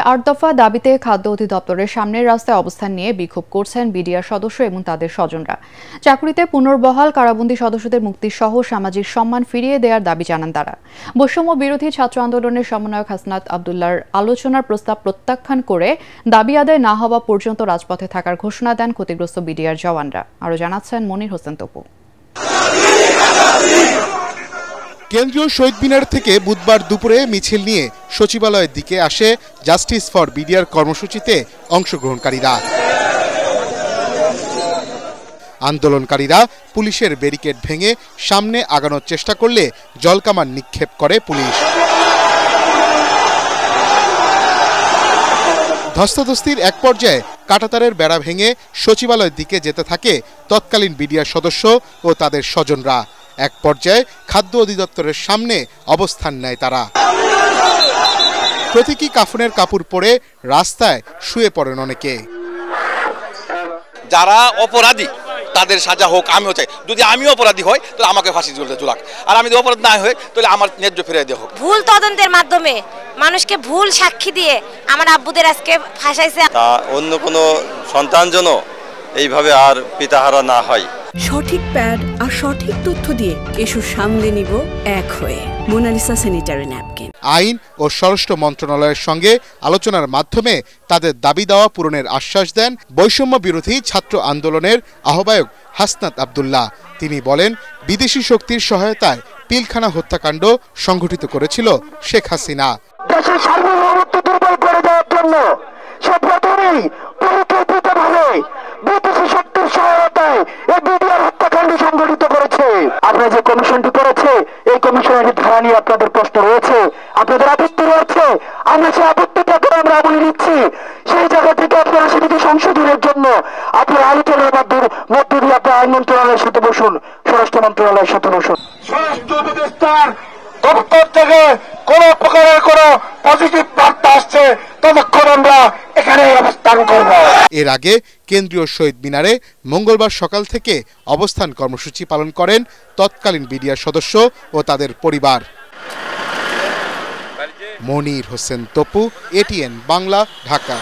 ৮ দফা দাবিতে খাদ্য অধিদপ্তরের সামনের রাস্তায় অবস্থান নিয়ে বিক্ষোভ করছেন বিডিআর সদস্য এবং তাদের স্বজনরা। চাকুরিতে পুনর্বহাল, কারাবন্দী সদস্যদের মুক্তি সহ সামাজিক সম্মান ফিরিয়ে দেওয়ার দাবি জানান তারা। বৈষম্য বিরোধী ছাত্র আন্দোলনের সমন্বয়ক হাসনাত আব্দুল্লাহর আলোচনার প্রস্তাব প্রত্যাখ্যান করে দাবি আদায় না হওয়া পর্যন্ত রাজপথে থাকার ঘোষণা দেন ক্ষতিগ্রস্ত বিডিআর জওয়ানরা। আরও জানাচ্ছেন মনির হোসেন তপু। কেন্দ্রীয় শহীদ মিনার থেকে বুধবার দুপুরে মিছিল নিয়ে সচিবালয়ের দিকে আসে জাস্টিস ফর বিডিআর কর্মসূচিতে অংশগ্রহণকারীরা। আন্দোলনকারীরা পুলিশের ব্যারিকেড ভেঙে সামনে আগানোর চেষ্টা করলে জলকামান নিক্ষেপ করে পুলিশ। ধস্তাধস্তির এক পর্যায়ে কাঁটাতারের বেড়া ভেঙে সচিবালয়ের দিকে যেতে থাকে তৎকালীন বিডিআর সদস্য ও তাদের স্বজনরা। এক পর্যায়ে খাদ্য অধিদপ্তরের সামনে অবস্থান নেয় তারা। প্রতীকী কাফনের কাপড় পরে রাস্তায় শুয়ে পড়েন অনেকে। যারা অপরাধী তাদের সাজা হোক, আমিও চাই। যদি আমিও অপরাধী হই তাহলে আমাকে ফাঁসি ঝুলাক, আর আমি যদি অপরাধ না হই তাহলে আমার ন্যায্য ফিরিয়ে দেওয়া হোক। ভুল তদন্তের মাধ্যমে মানুষকে ভুল সাক্ষী দিয়ে আমার আব্বুদের আজকে ফাঁসাইছে। তা অন্য কোনো সন্তান যেন এইভাবে আর পিতাহারা না হয়। সঠিক প্যাড আর সঠিক তথ্য দিয়ে এসব সামলে নিব এক হয়ে। Monalisa sanitary napkin. আইন ও স্বরাষ্ট্র মন্ত্রণালয়ের সঙ্গে আলোচনার মাধ্যমে তাদের দাবি দাওয়া পূরণের আশ্বাস দেন বৈষম্য বিরোধী ছাত্র আন্দোলনের আহ্বায়ক হাসনাত আব্দুল্লাহ। তিনি বলেন, বিদেশি শক্তির সহায়তায় পিলখানা হত্যাকাণ্ড সংঘটিত করেছিল শেখ হাসিনা। দেশের সার্বভৌমত্ব দুর্বল করে দেওয়ার জন্য সে প্রথমেই পরিকল্পিতভাবে বিদেশি শক্তির সহায়তায় এই বিডিআর হত্যাকাণ্ড সংঘটিত করেছে। আপনারা যে কমিশনটি করেছে, এই কমিশনের ধারা নিয়ে আপনাদের প্রশ্ন রয়েছে, আপনাদের আপত্তি রয়েছে। আমরা সেই আপত্তিটাকে আমরা আমলে নিচ্ছি। সেই জায়গা থেকে আপনারা সেটিকে সংশোধনের জন্য আপনারা আলোচনার মধ্য দিয়ে আপনার আইন মন্ত্রণালয়ের সাথে বসুন, স্বরাষ্ট্র মন্ত্রণালয়ের সাথে বসুন। স্বরাষ্ট্র উপদেষ্টার দপ্তর থেকে কোন প্রকারের কোন পজিটিভ বার্তা আসছে ততক্ষণ আমরা এখানে অবস্থান করব। এর আগে কেন্দ্রীয় শহীদ মিনারে মঙ্গলবার সকাল থেকে অবস্থান কর্মসূচি পালন করেন তৎকালীন বিডিআর সদস্য ও তাদের পরিবার। মনির হোসেন তপু, এটিএন বাংলা, ঢাকা।